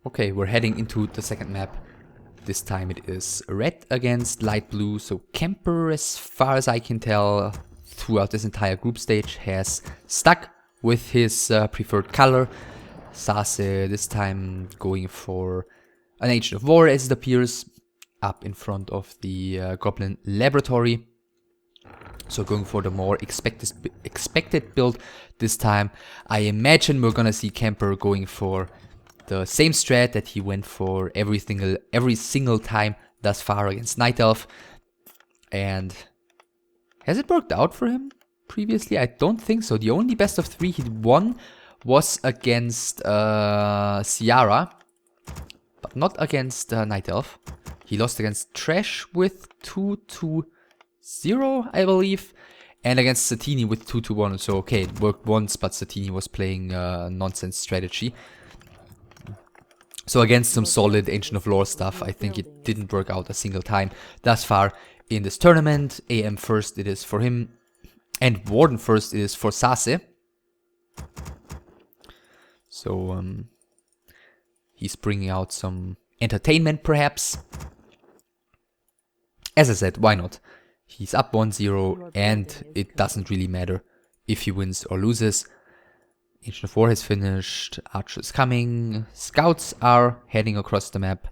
Okay, we're heading into the second map. This time it is red against light blue. So KemPeR, as far as I can tell, throughout this entire group stage has stuck with his preferred color. Sasi this time going for an Agent of War as it appears, up in front of the Goblin Laboratory. So going for the more expected build this time. I imagine we're gonna see KemPeR going for the same strat that he went for every single time thus far against Night Elf. And has it worked out for him previously? I don't think so. The only best of 3 he won was against Ciara, but not against Night Elf. He lost against Trash with 2-2-0, I believe, and against Satini with 2-1. So okay, it worked once, but Satini was playing nonsense strategy. So against some solid Ancient of Lore stuff, I think it didn't work out a single time thus far in this tournament. IEM first it is for him, and Warden first it is for Sasi. So he's bringing out some entertainment perhaps. As I said, why not? He's up 1-0 and it doesn't really matter if he wins or loses. Ancient of War has finished, Archer is coming, Scouts are heading across the map.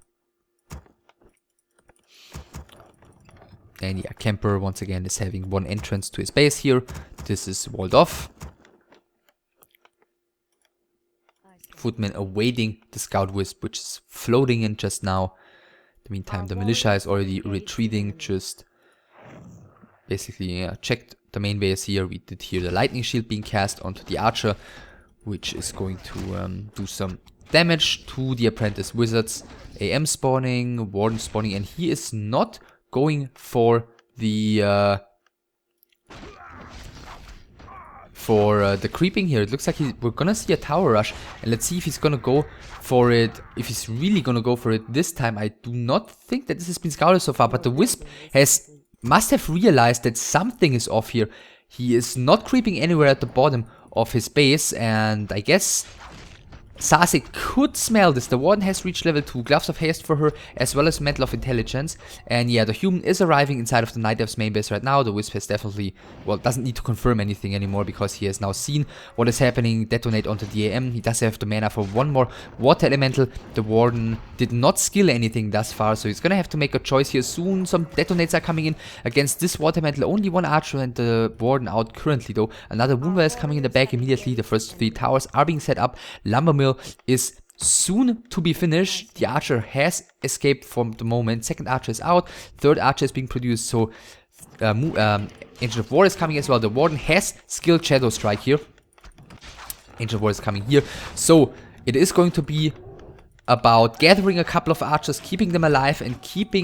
And yeah, KemPeR once again is having one entrance to his base here. This is walled off. Footman awaiting the Scout Wisp, which is floating in just now. In the meantime, the Militia is already retreating, just basically checked the main base here. We did hear the Lightning Shield being cast onto the Archer, which is going to do some damage to the Apprentice Wizards. IEM spawning, Warden spawning, and he is not going for the creeping here. It looks like we're gonna see a tower rush, and let's see if he's gonna go for it. If he's really gonna go for it this time. I do not think that this has been scouted so far, but the Wisp must have realized that something is off here. He is not creeping anywhere at the bottom of his base, and I guess Sasi could smell this. The Warden has reached level 2, Gloves of Haste for her, as well as Mantle of Intelligence. And yeah, the human is arriving inside of the Night Elf's main base right now. The Wisp has definitely, well, doesn't need to confirm anything anymore because he has now seen what is happening, detonate onto the IEM. He does have the mana for one more Water Elemental. The Warden did not skill anything thus far, so he's gonna have to make a choice here soon. Some detonates are coming in against this Water Elemental. Only one Archer and the Warden out currently though. Another Woundwell is coming in the back immediately. The first 3 towers are being set up. Lumber Mill is soon to be finished. The Archer has escaped from the moment. Second Archer is out. Third Archer is being produced. So Ancient of War is coming as well. The Warden has skilled Shadow Strike here. Ancient of War is coming here. So it is going to be about gathering a couple of Archers, keeping them alive, and keep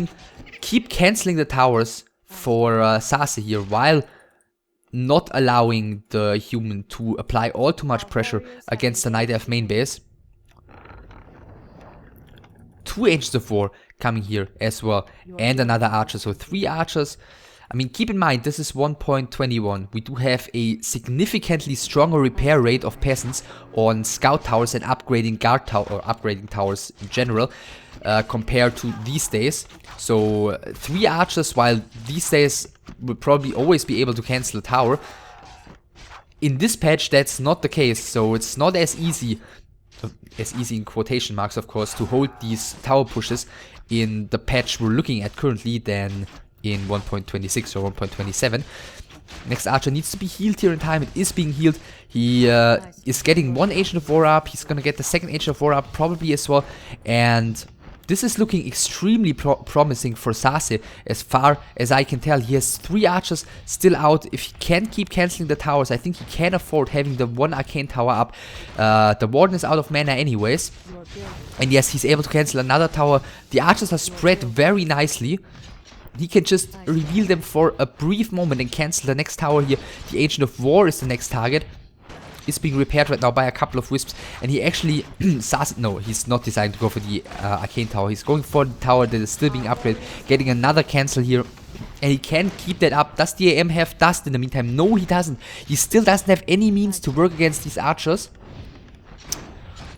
canceling the towers for Sasi here, while not allowing the human to apply all too much pressure against the Night Elf main base. 2 Agents of War coming here as well, and another Archer, so 3 Archers. I mean, keep in mind, this is 1.21. We do have a significantly stronger repair rate of peasants on Scout Towers and upgrading Guard Tower, or upgrading towers in general, compared to these days. So 3 Archers, while these days will probably always be able to cancel a tower, in this patch that's not the case. So it's not as easy in quotation marks of course, to hold these tower pushes in the patch we're looking at currently than in 1.26 or 1.27. Next Archer needs to be healed here in time. It is being healed. He is getting 1 Agent of War up. He's gonna get the second Agent of War up probably as well, and this is looking extremely promising for Sasi as far as I can tell. He has 3 Archers still out. If he can keep cancelling the towers, I think he can afford having the 1 Arcane Tower up. The Warden is out of mana anyways. And yes, he's able to cancel another tower. The Archers are spread very nicely. He can just reveal them for a brief moment and cancel the next tower here. The Agent of War is the next target. Is being repaired right now by a couple of Wisps, and he actually no, he's not deciding to go for the Arcane Tower. He's going for the tower that is still being upgraded, getting another cancel here, and he can keep that up. Does the IEM have dust in the meantime? No, he doesn't. He still doesn't have any means to work against these Archers.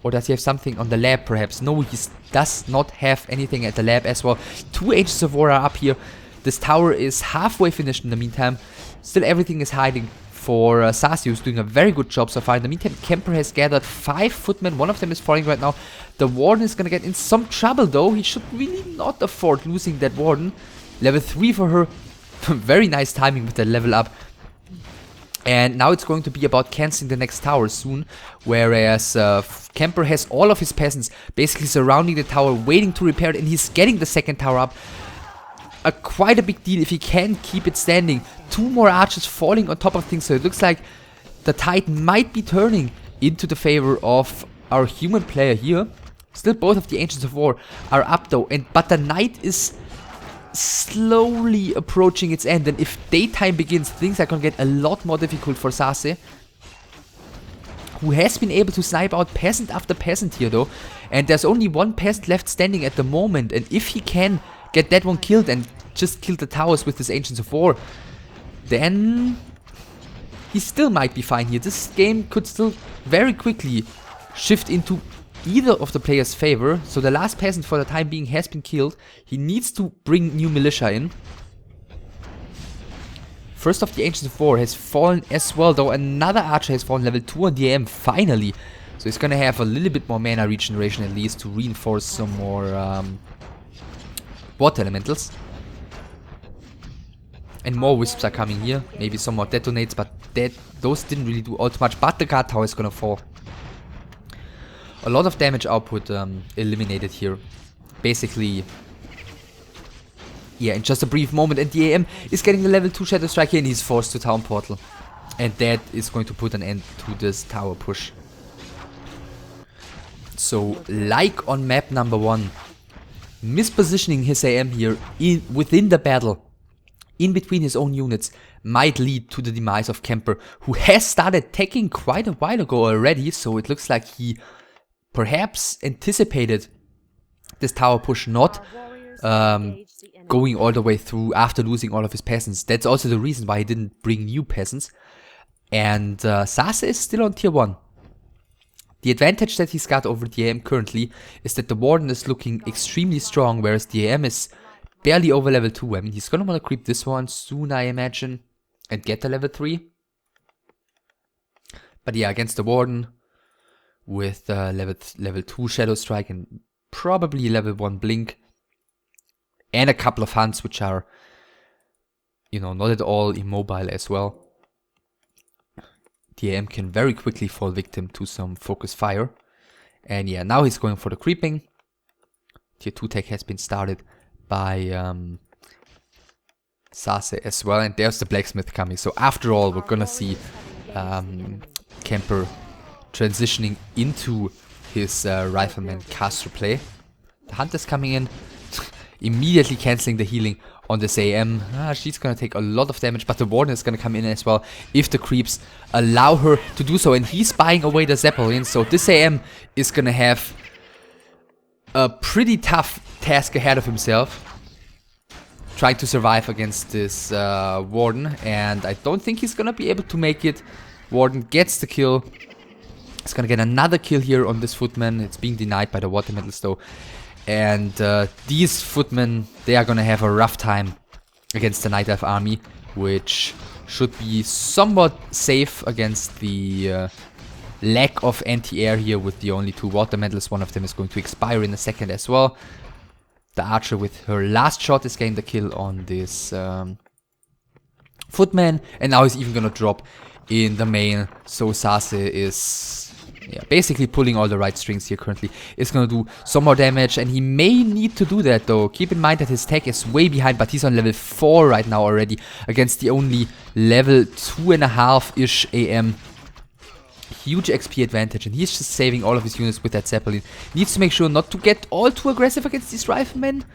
Or does he have something on the lab perhaps? No, he does not have anything at the lab as well. 2 Agents of War are up here. This tower is halfway finished in the meantime. Still everything is hiding for Sasi, who's doing a very good job so far. In the meantime, KemPeR has gathered 5 footmen. One of them is falling right now. The Warden is gonna get in some trouble though. He should really not afford losing that Warden. Level 3 for her. Very nice timing with that level up. And now it's going to be about cancelling the next tower soon. Whereas KemPeR has all of his peasants basically surrounding the tower, waiting to repair it. And he's getting the second tower up. Quite a big deal if he can keep it standing. 2 more archers falling on top of things, so it looks like the tide might be turning into the favor of our human player here. Still both of the Ancients of War are up though, but the night is slowly approaching its end, and if daytime begins, things are gonna get a lot more difficult for Sasi, who has been able to snipe out peasant after peasant here though, and there's only 1 peasant left standing at the moment, and if he can get that one killed and just kill the towers with his Ancients of War, then he still might be fine here. This game could still very quickly shift into either of the players' favor. So the last peasant for the time being has been killed. He needs to bring new militia in. First of the Ancients of War has fallen as well, though another archer has fallen, level 2 on the IEM finally. So he's gonna have a little bit more mana regeneration at least to reinforce some more water elementals. And more wisps are coming here. Maybe some more detonates, but those didn't really do all too much. But the guard tower is gonna fall. A lot of damage output eliminated here. Basically, yeah, in just a brief moment. And the IEM is getting the level 2 Shadow Strike here, and he's forced to Town Portal. And that is going to put an end to this tower push. So, like on map number 1, mispositioning his IEM here within the battle, in between his own units, might lead to the demise of KemPeR, who has started attacking quite a while ago already, so it looks like he perhaps anticipated this tower push not going all the way through after losing all of his peasants. That's also the reason why he didn't bring new peasants. And Sasi is still on tier 1. The advantage that he's got over the IEM currently is that the Warden is looking extremely strong, whereas the IEM is barely over level 2. I mean, he's gonna want to creep this one soon, I imagine, and get the level 3. But yeah, against the Warden, with level 2 Shadow Strike and probably level 1 Blink, and a couple of hunts which are, you know, not at all immobile as well, the IEM can very quickly fall victim to some focus fire. And yeah, now he's going for the creeping. Tier 2 tech has been started by Sasi as well, and there's the blacksmith coming. So after all, we're gonna see KemPeR transitioning into his rifleman caster play. The hunter's coming in, immediately cancelling the healing on this IEM. She's gonna take a lot of damage, but the Warden is gonna come in as well if the creeps allow her to do so, and he's buying away the Zeppelin. So this IEM is gonna have a pretty tough task ahead of himself, trying to survive against this Warden, and I don't think he's gonna be able to make it. Warden gets the kill. He's gonna get another kill here on this footman. It's being denied by the water metals though. And these footmen, they are gonna have a rough time against the Night Elf army, which should be somewhat safe against the lack of anti-air here with the only 2 water metals. One of them is going to expire in a second as well. The archer with her last shot is getting the kill on this footman, and now he's even gonna drop in the main. So Sasi is basically pulling all the right strings here currently. Is gonna do some more damage, and he may need to do that though. Keep in mind that his tech is way behind, but he's on level 4 right now already against the only level 2.5-ish IEM. Huge XP advantage, and he's just saving all of his units with that Zeppelin. Needs to make sure not to get all too aggressive against these riflemen.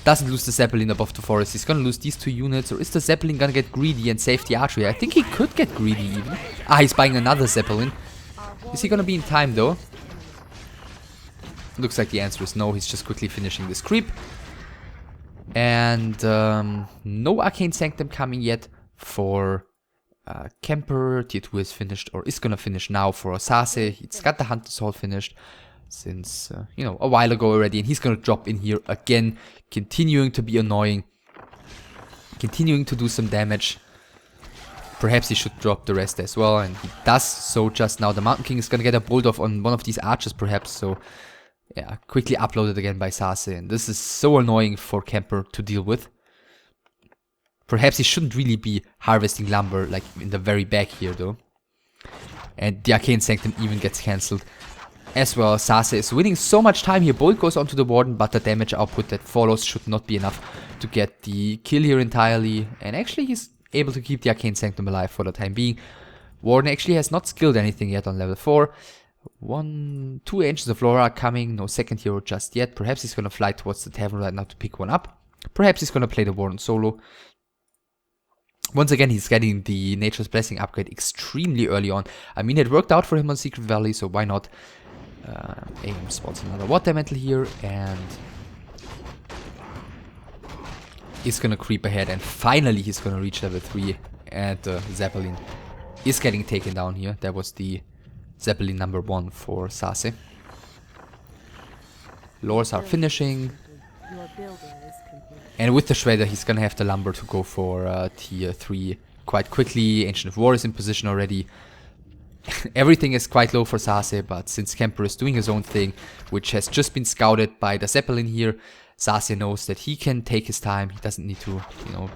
Doesn't lose the Zeppelin above the forest. He's gonna lose these 2 units, or is the Zeppelin gonna get greedy and save the archery? I think he could get greedy even. He's buying another Zeppelin. Is he gonna be in time though? Looks like the answer is no. He's just quickly finishing this creep. And no Arcane Sanctum coming yet for KemPeR. Tier 2 is finished, or is gonna finish now for Sasi. He's got the Hunter's Hall finished. since, you know, a while ago already. And he's gonna drop in here again, continuing to be annoying, continuing to do some damage. Perhaps he should drop the rest as well, and he does so just now. The Mountain King is gonna get a bolt off on one of these archers perhaps, so yeah, quickly uploaded again by SaSe, and this is so annoying for KemPeR to deal with. Perhaps he shouldn't really be harvesting lumber like in the very back here though. And the Arcane Sanctum even gets cancelled as well. SaSe is winning so much time here. Bolt goes onto the Warden, but the damage output that follows should not be enough to get the kill here entirely. And actually he's able to keep the Arcane Sanctum alive for the time being. Warden actually has not skilled anything yet on level 4. 2 Ancients of Lore are coming, no second hero just yet. Perhaps he's gonna fly towards the tavern right now to pick one up. Perhaps he's gonna play the Warden solo. Once again, he's getting the Nature's Blessing upgrade extremely early on. I mean, it worked out for him on Secret Valley, so why not? IEM spawns another Water Mantle here, and he's gonna creep ahead, and finally he's gonna reach level 3, and Zeppelin is getting taken down here. That was the Zeppelin number 1 for SaSe. Lores are finishing. And with the Shredder, he's gonna have the lumber to go for tier 3 quite quickly. Ancient of War is in position already. Everything is quite low for SaSe, but since KemPeR is doing his own thing, which has just been scouted by the Zeppelin here, SaSe knows that he can take his time. He doesn't need to, you know,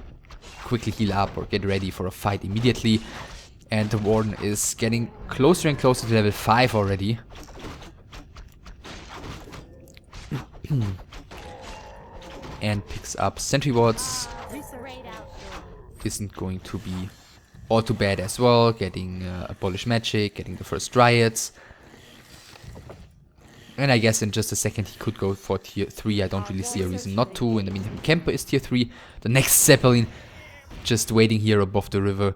quickly heal up or get ready for a fight immediately. And the Warden is getting closer and closer to level 5 already. And picks up Sentry Wards. Isn't going to be all too bad as well. Getting Abolish Magic, getting the first Dryads. And I guess in just a second he could go for tier 3. I don't really see a reason not to. In the meantime, KemPeR is tier 3. The next Zeppelin just waiting here above the river.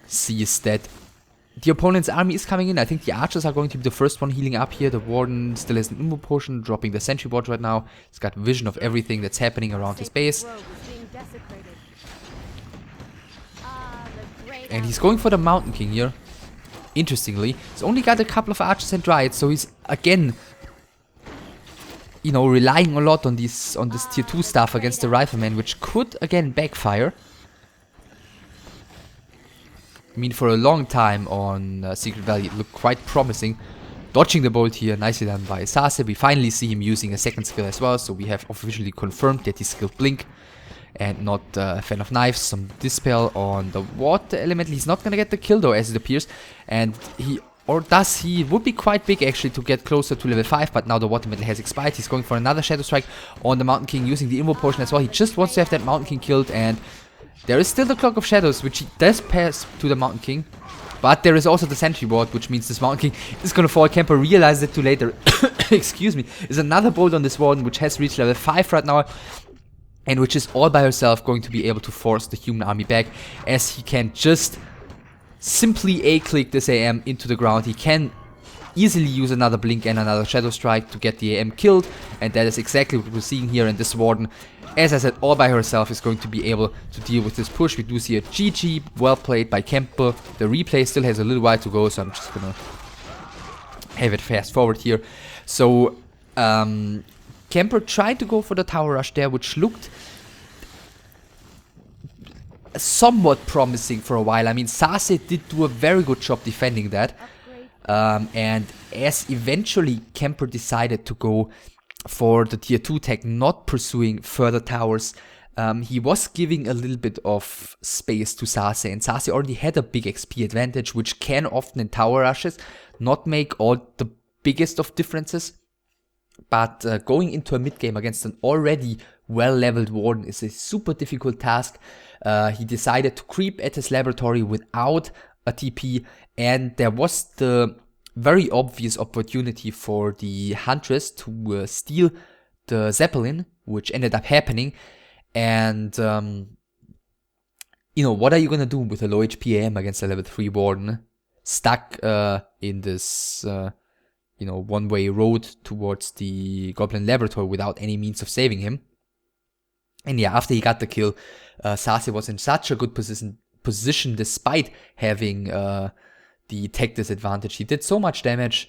Sees that the opponent's army is coming in. I think the archers are going to be the first one healing up here. The Warden still has an Immo potion, dropping the Sentry Ward right now. He's got vision of everything that's happening around his base. And he's going for the Mountain King here. Interestingly, he's only got a couple of archers and dryads, so he's again, you know, relying a lot on this tier 2 stuff against the Rifleman, which could again backfire. I mean, for a long time on Secret Valley, it looked quite promising. Dodging the bolt here, nicely done by SaSe. We finally see him using a second skill as well, so we have officially confirmed that he skilled Blink and not Fan of Knives. Some Dispel on the Water Elemental. He's not gonna get the kill though, as it appears. And he, or does he, would be quite big actually to get closer to level 5, but now the Water Metal has expired. He's going for another Shadow Strike on the Mountain King using the Immo potion as well. He just wants to have that Mountain King killed, and there is still the Cloak of Shadows, which he does pass to the Mountain King. But there is also the Sentry Ward, which means this Mountain King is gonna fall. KemPeR realizes it too later. Excuse me. There's another bolt on this Warden, which has reached level 5 right now, and which is all by herself going to be able to force the human army back, as he can just simply A-click this AM into the ground. He can easily use another Blink and another Shadow Strike to get the AM killed, and that is exactly what we're seeing here. And this Warden, as I said, all by herself is going to be able to deal with this push. We do see a GG, well played by KemPeR. The replay still has a little while to go, so I'm just gonna have it fast forward here. So, KemPeR tried to go for the tower rush there, which looked somewhat promising for a while. I mean, SaSe did do a very good job defending that. And as eventually KemPeR decided to go for the tier 2 tech, not pursuing further towers, he was giving a little bit of space to SaSe, and SaSe already had a big XP advantage, which can often in tower rushes not make all the biggest of differences. But going into a mid game against an already well-leveled Warden is a super difficult task. He decided to creep at his laboratory without a TP, and there was the very obvious opportunity for the Huntress to steal the Zeppelin, which ended up happening. And, you know, what are you gonna do with a low HP AM against a level 3 Warden stuck in this, you know, one-way road towards the Goblin Laboratory without any means of saving him? And yeah, after he got the kill, SaSe was in such a good position despite having the tech disadvantage. He did so much damage,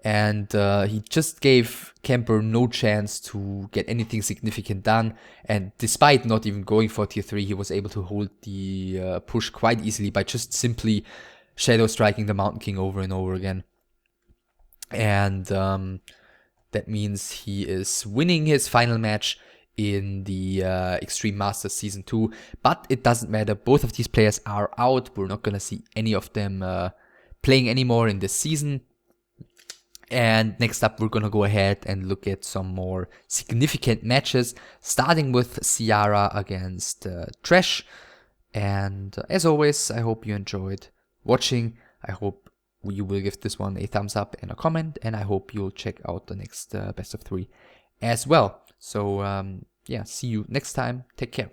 and he just gave KemPeR no chance to get anything significant done. And despite not even going for tier 3, he was able to hold the push quite easily by just simply shadow striking the Mountain King over and over again. And that means he is winning his final match in the Extreme Masters Season 2. But it doesn't matter, both of these players are out. We're not gonna see any of them playing anymore in this season. And next up, we're gonna go ahead and look at some more significant matches, starting with Ciara against Trash. And as always, I hope you enjoyed watching. I hope you will give this one a thumbs up and a comment, and I hope you'll check out the next best of 3 as well. So yeah, see you next time. Take care.